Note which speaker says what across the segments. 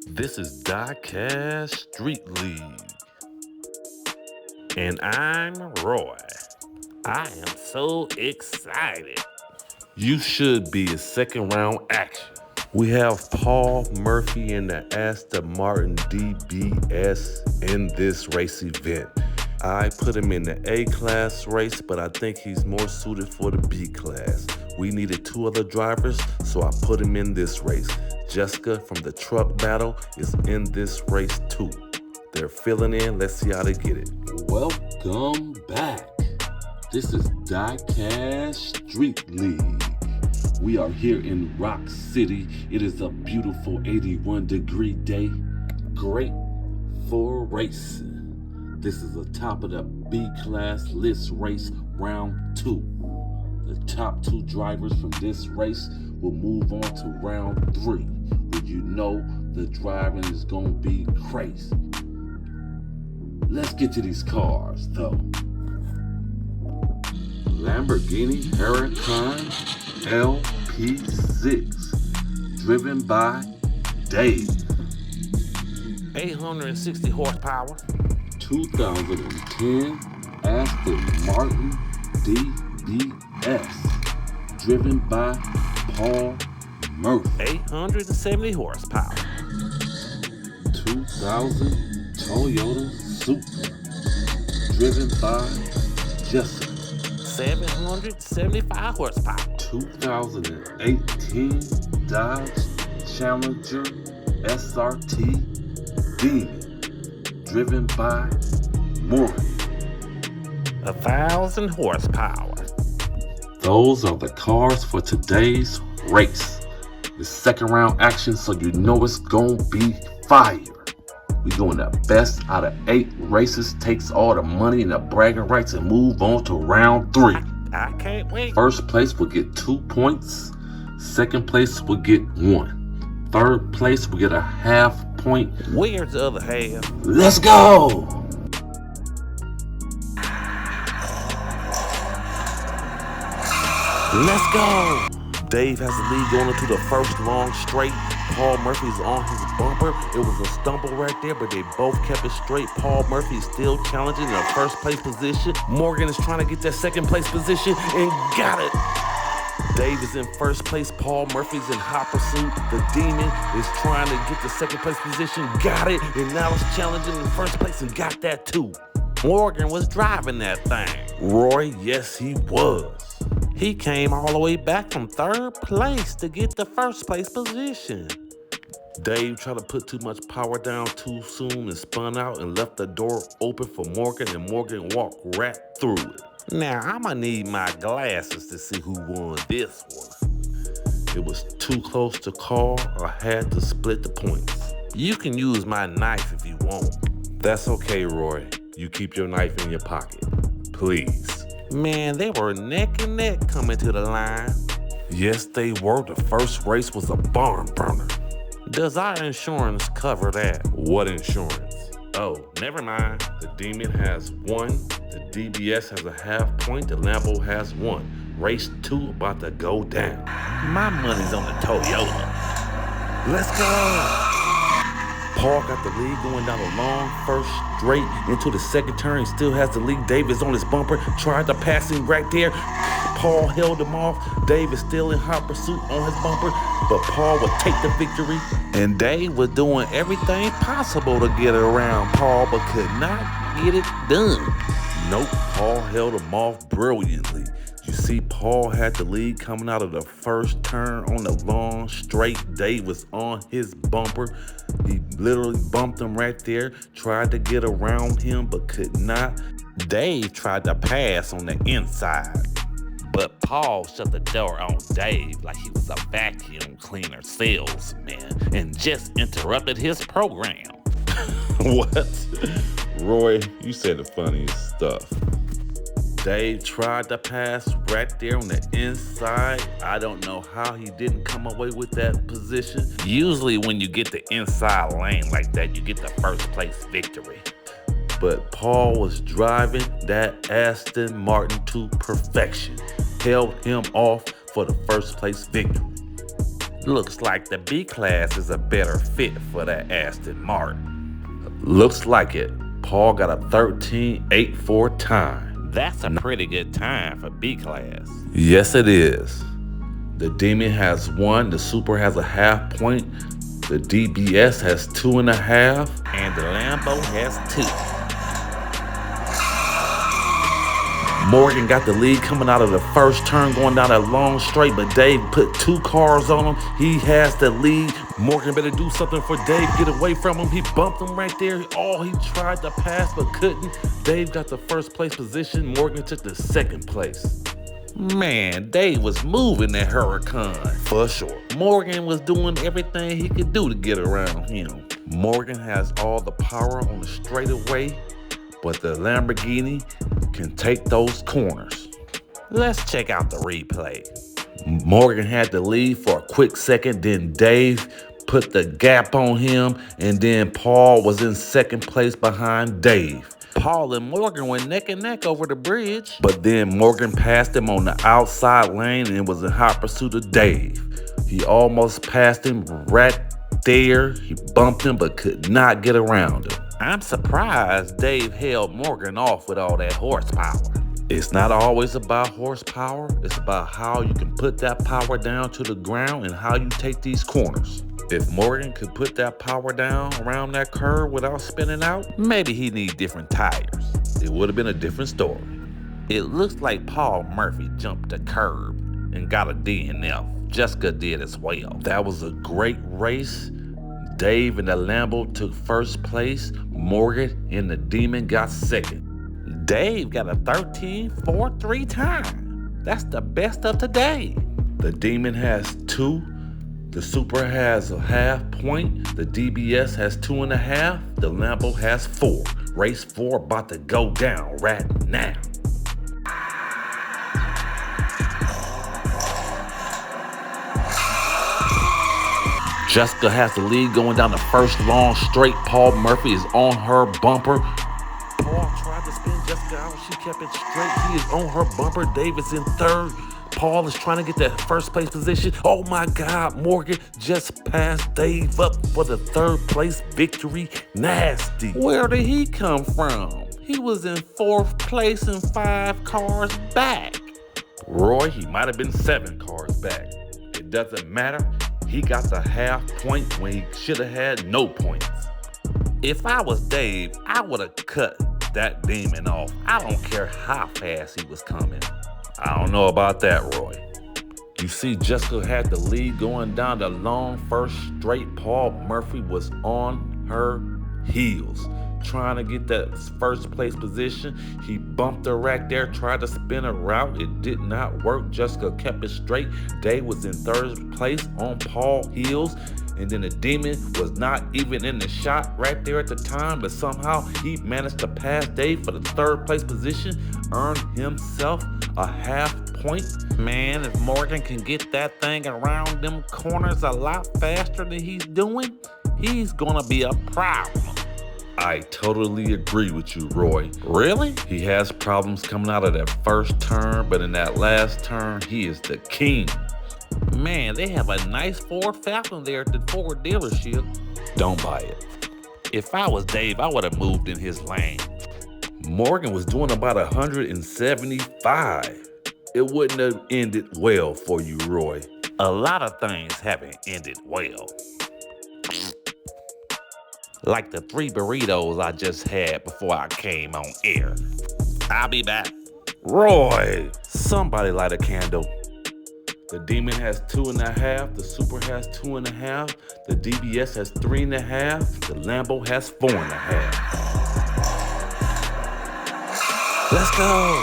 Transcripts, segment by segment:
Speaker 1: This is DieCast Street League, and I'm Roy. I am so excited. You should be a second round action. We have Paul Murphy in the Aston Martin DBS in this race event. I put him in the A-class race, but I think he's more suited for the B-class. We needed two other drivers, so I put him in this race. Jessica from the truck battle is in this race too. They're filling in. Let's see how they get it. Welcome back. This is DieCast Street League. We are here in Rock City. It is a beautiful 81-degree day. Great for racing. This is the top of the B-class list race, round 2. The top 2 drivers from this race will move on to round 3, where you know the driving is going to be crazy. Let's get to these cars, though. Lamborghini Huracan LP6, driven by Dave. 860 horsepower. 2010 Aston Martin DBS, driven by Paul Murphy. 870 horsepower. 2000 Toyota Supra, driven by Jessica. 775 horsepower. 2018 Dodge Challenger SRT Demon, driven by Morgan. 1,000 horsepower. Those are the cars for today's race. The second round action, so you know it's gonna be fire. We doing the best out of 8 races, takes all the money and the bragging rights, and move on to round 3. I can't wait. First place will get 2 points. Second place will get 1. Third place will get a half point. Where's the other half? Let's go! Let's go! Dave has the lead going into the first long straight. Paul Murphy's on his bumper. It was a stumble right there, but they both kept it straight. Paul Murphy is still challenging the first place position. Morgan is trying to get that second place position and got it. Dave is in first place. Paul Murphy's in hot pursuit. The Demon is trying to get the second place position. Got it. And now it's challenging in first place and got that too. Morgan was driving that thing. Roy, yes he was. He came all the way back from third place to get the first place position. Dave tried to put too much power down too soon and spun out and left the door open for Morgan, and Morgan walked right through it. Now, I'ma need my glasses to see who won this one. It was too close to call. I had to split the points. You can use my knife if you want. That's okay, Roy. You keep your knife in your pocket, please. Man, they were neck and neck coming to the line. Yes, they were. The first race was a barn burner. Does our insurance cover that? What insurance? Oh, never mind. The Demon has 1. The DBS has a half point. The Lambo has 1. Race 2 about to go down. My money's on the Toyota. Let's go! Paul got the lead going down a long first straight into the second turn. He still has the lead. Dave is on his bumper. Tried to pass him right there. Paul held him off. Dave is still in hot pursuit on his bumper, but Paul would take the victory. And Dave was doing everything possible to get around Paul, but could not get it done. Nope, Paul held him off brilliantly. You see, Paul had the lead coming out of the first turn on the long straight. Dave was on his bumper. He literally bumped him right there, tried to get around him, but could not. Dave tried to pass on the inside, but Paul shut the door on Dave like he was a vacuum cleaner salesman and just interrupted his program. What? Roy, you said the funniest stuff. Dave tried to pass right there on the inside. I don't know how he didn't come away with that position. Usually when you get the inside lane like that, you get the first place victory. But Paul was driving that Aston Martin to perfection. Held him off for the first place victory. Looks like the B-Class is a better fit for that Aston Martin. Looks like it. Paul got a 13.84 time. That's a pretty good time for B-Class. Yes, it is. The Demon has 1, the Supra has a half point, the DBS has 2.5, and the Lambo has 2. Morgan got the lead coming out of the first turn going down that long straight, but Dave put 2 cars on him. He has the lead. Morgan better do something for Dave, get away from him. He bumped him right there. He tried to pass but couldn't. Dave got the first place position. Morgan took the second place. Man, Dave was moving that Huracan for sure. Morgan was doing everything he could do to get around him. Morgan has all the power on the straightaway, but the Lamborghini can take those corners. Let's check out the replay. Morgan had the lead for a quick second, then Dave put the gap on him, and then Paul was in second place behind Dave. Paul and Morgan went neck and neck over the bridge, but then Morgan passed him on the outside lane and was in hot pursuit of Dave. He almost passed him right there. He bumped him but could not get around him. I'm surprised Dave held Morgan off with all that horsepower. It's not always about horsepower. It's about how you can put that power down to the ground and how you take these corners. If Morgan could put that power down around that curve without spinning out, maybe he need different tires. It would have been a different story. It looks like Paul Murphy jumped the curb and got a DNF. Jessica did as well. That was a great race. Dave and the Lambo took first place. Morgan and the Demon got second. Dave got a 13.43 time. That's the best of today. The Demon has 2. The Supra has a half point. The DBS has 2.5. The Lambo has 4. Race 4 about to go down right now. Jessica has the lead going down the first long straight. Paul Murphy is on her bumper. Paul tried to spin Jessica out. She kept it straight. He is on her bumper. David's in third. Paul is trying to get that first place position. Oh my God, Morgan just passed Dave up for the third place victory. Nasty. Where did he come from? He was in 4th place and 5 cars back. Roy, he might have been 7 cars back. It doesn't matter. He got the half point when he should have had no points. If I was Dave, I would have cut that Demon off. I don't care how fast he was coming. I don't know about that, Roy. You see, Jessica had the lead going down the long first straight. Paul Murphy was on her heels, trying to get that first place position. He bumped her right there, tried to spin a route. It did not work. Jessica kept it straight. Dave was in third place on Paul's heels. And then the Demon was not even in the shot right there at the time, but somehow he managed to pass Dave for the third place position, earned himself a half point. Man, if Morgan can get that thing around them corners a lot faster than he's doing, he's gonna be a problem. I totally agree with you, Roy. Really? He has problems coming out of that first turn, but in that last turn, he is the king. Man, they have a nice Ford Falcon there at the Ford dealership. Don't buy it. If I was Dave, I would have moved in his lane. Morgan was doing about 175. It wouldn't have ended well for you, Roy. A lot of things haven't ended well. Like the 3 burritos I just had before I came on air. I'll be back. Roy, somebody light a candle. The Demon has 2.5, the Supra has 2.5, the DBS has 3.5, the Lambo has 4.5. Let's go.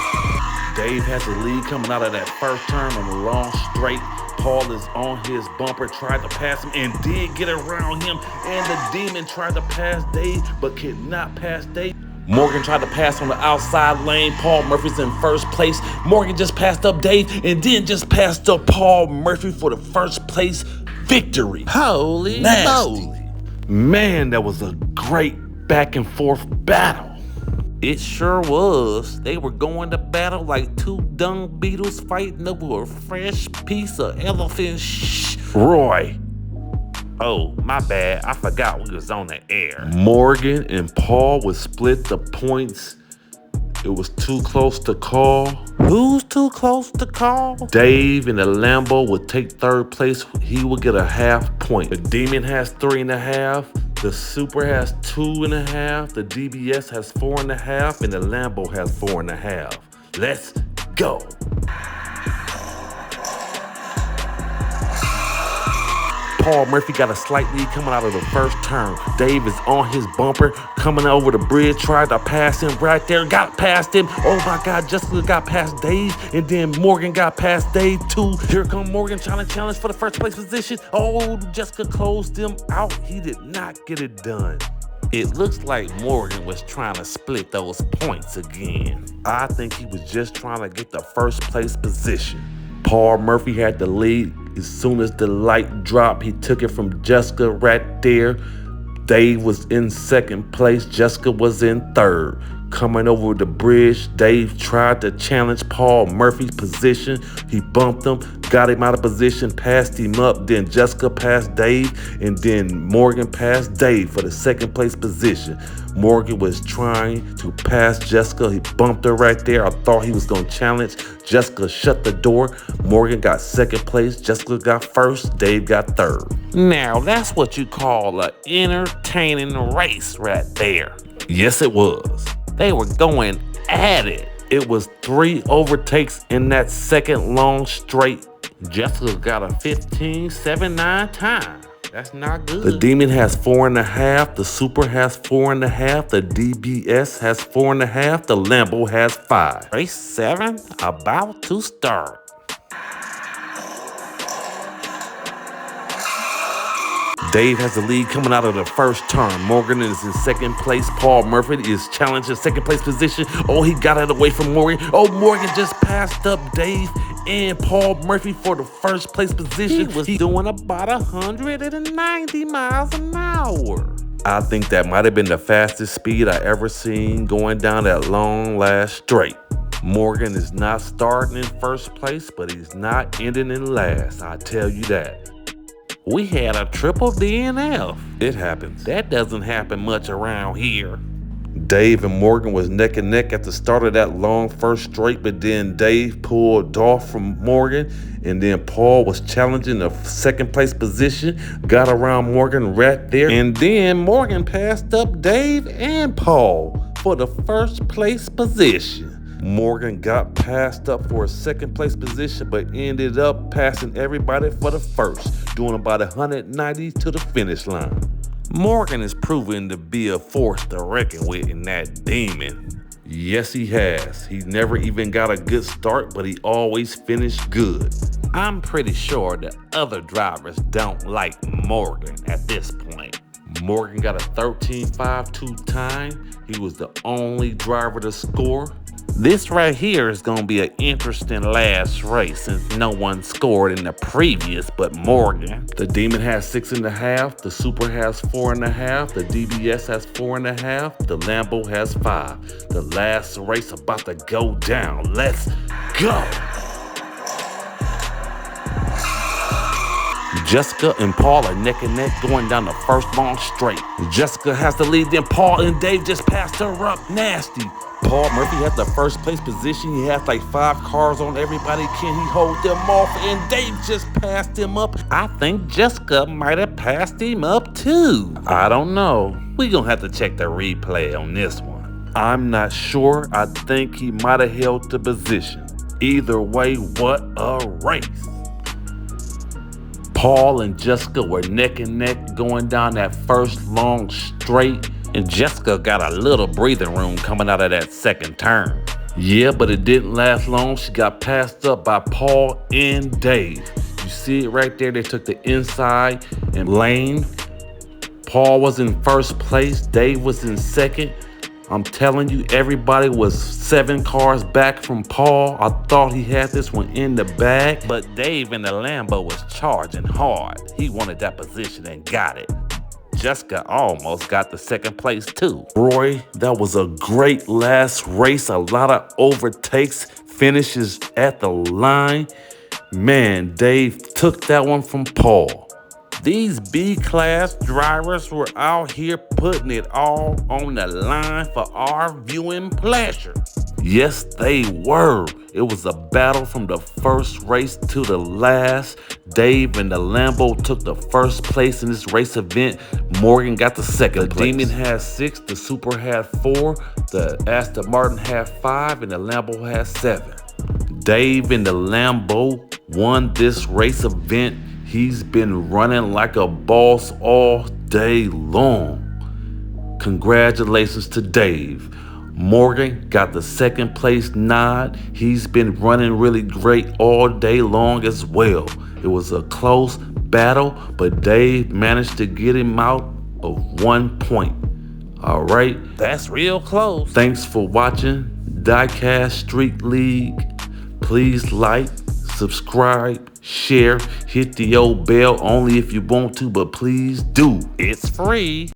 Speaker 1: Dave has the lead coming out of that first turn on the long straight. Paul is on his bumper, tried to pass him and did get around him. And the Demon tried to pass Dave, but could not pass Dave. Morgan tried to pass on the outside lane. Paul Murphy's in first place. Morgan just passed up Dave and then just passed up Paul Murphy for the first place victory. Holy moly. Man, that was a great back and forth battle. It sure was. They were going to battle like two dung beetles fighting over a fresh piece of elephant Roy. Oh, my bad. I forgot we was on the air. Morgan and Paul would split the points. It was too close to call. Who's too close to call? Dave in the Lambo would take third place. He would get a half point. The Demon has 3.5. The Supra has 2.5. The DBS has 4.5. And the Lambo has 4.5. Let's go. Paul Murphy got a slight lead coming out of the first turn. Dave is on his bumper, coming over the bridge, tried to pass him right there, got past him. Oh my God, Jessica got past Dave, and then Morgan got past Dave too. Here come Morgan trying to challenge for the first place position. Oh, Jessica closed him out. He did not get it done. It looks like Morgan was trying to split those points again. I think he was just trying to get the first place position. Paul Murphy had the lead. As soon as the light dropped, he took it from Jessica right there. Dave was in second place. Jessica was in third. Coming over the bridge, Dave tried to challenge Paul Murphy's position. He bumped him, got him out of position, passed him up. Then Jessica passed Dave, and then Morgan passed Dave for the second place position. Morgan was trying to pass Jessica. He bumped her right there. I thought he was going to challenge. Jessica shut the door. Morgan got second place. Jessica got first. Dave got third. Now, that's what you call an entertaining race right there. Yes, it was. They were going at it. It was 3 overtakes in that second long straight. Jessica got a 15.79 time. That's not good. The Demon has 4.5. The Supra has 4.5. The DBS has 4.5. The Lambo has 5. Race 7 about to start. Dave has the lead coming out of the first turn. Morgan is in second place. Paul Murphy is challenging second place position. Oh, he got it away from Morgan. Oh, Morgan just passed up Dave and Paul Murphy for the first place position. He was doing about 190 miles an hour. I think that might have been the fastest speed I ever seen going down that long last straight. Morgan is not starting in first place, but he's not ending in last. I tell you that. We had a triple DNF. It happens. That doesn't happen much around here. Dave and Morgan was neck and neck at the start of that long first straight, but then Dave pulled off from Morgan, and then Paul was challenging the second place position, got around Morgan right there, and then Morgan passed up Dave and Paul for the first place position. Morgan got passed up for a second place position, but ended up passing everybody for the first, doing about 190 to the finish line. Morgan is proving to be a force to reckon with in that Demon. Yes, he has. He never even got a good start, but he always finished good. I'm pretty sure the other drivers don't like Morgan at this point. Morgan got a 13.52 time. He was the only driver to score. This right here is going to be an interesting last race since no one scored in the previous but Morgan. The Demon has 6.5. The Supra has 4.5. The DBS has 4.5. The Lambo has 5. The last race about to go down. Let's go. Jessica and Paul are neck and neck going down the first long straight. Jessica has the lead, then Paul and Dave just passed her up nasty. Paul Murphy has the first place position. He has like 5 cars on everybody. Can he hold them off? And Dave just passed him up. I think Jessica might have passed him up too. I don't know. We gonna have to check the replay on this one. I'm not sure. I think he might have held the position. Either way, what a race. Paul and Jessica were neck and neck going down that first long straight, and Jessica got a little breathing room coming out of that second turn. Yeah, but it didn't last long. She got passed up by Paul and Dave. You see it right there. They took the inside and lane. Paul was in first place. Dave was in second. I'm telling you, everybody was 7 cars back from Paul. I thought he had this one in the bag, but Dave in the Lambo was charging hard. He wanted that position and got it. Jessica almost got the second place too. Roy, that was a great last race. A lot of overtakes, finishes at the line. Man, Dave took that one from Paul. These B-class drivers were out here putting it all on the line for our viewing pleasure. Yes, they were. It was a battle from the first race to the last. Dave and the Lambo took the first place in this race event. Morgan got the second place. The Demon had 6, the Supra had 4, the Aston Martin had 5, and the Lambo had 7. Dave and the Lambo won this race event. He's been running like a boss all day long. Congratulations to Dave. Morgan got the second place nod. He's been running really great all day long as well. It was a close battle, but Dave managed to get him out of 1 point. All right.
Speaker 2: That's real close.
Speaker 1: Thanks for watching DieCast Street League. Please like, subscribe, share, hit the old bell only if you want to, but please do.
Speaker 2: It's free.